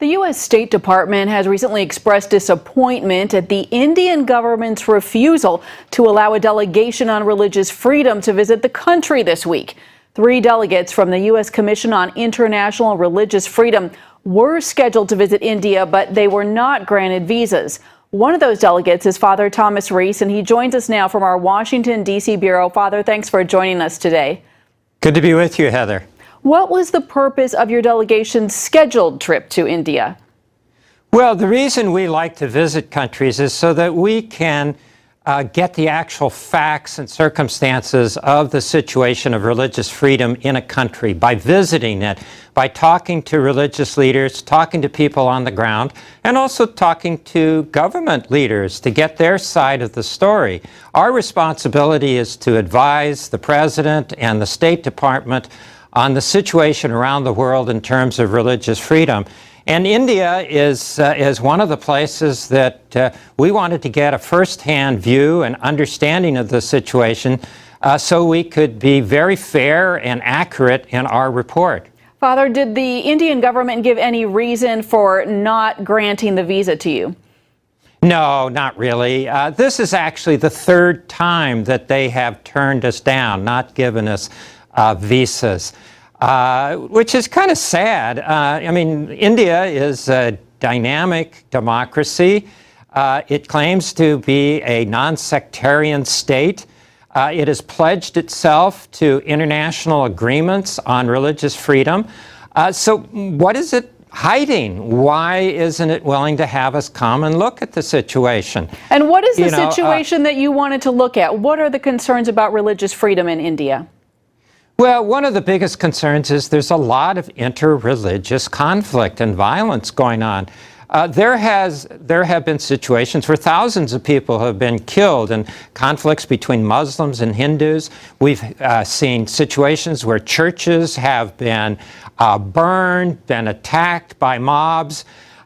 The U.S. State Department has recently expressed disappointment at the Indian government's refusal to allow a delegation on religious freedom to visit the country this week. 3 delegates from the U.S. Commission on International Religious Freedom were scheduled to visit India, but they were not granted visas. One of those delegates is Father Thomas Reese, and he joins us now from our Washington, D.C. bureau. Father, thanks for joining us today. Good to be with you, Heather. What was the purpose of your delegation's scheduled trip to India? Well, the reason we like to visit countries is so that we can get the actual facts and circumstances of the situation of religious freedom in a country by visiting it, by talking to religious leaders, talking to people on the ground, and also talking to government leaders to get their side of the story. Our responsibility is to advise the President and the State Department on the situation around the world in terms of religious freedom. And India is one of the places that we wanted to get a first-hand view and understanding of the situation so we could be very fair and accurate in our report. Father, did the Indian government give any reason for not granting the visa to you? No, not really. This is actually the 3rd time that they have turned us down, not given us visas, which is kind of sad. I mean, India is a dynamic democracy. It claims to be a non-sectarian state. It has pledged itself to international agreements on religious freedom. So what is it hiding? Why isn't it willing to have us come and look at the situation? And what is the situation that you wanted to look at? What are the concerns about religious freedom in India? Well, one of the biggest concerns is there's a lot of interreligious conflict and violence going on. There have been situations where thousands of people have been killed in conflicts between Muslims and Hindus. We've seen situations where churches have been burned, been attacked by mobs.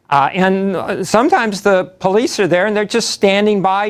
And sometimes the police are there and they're just standing by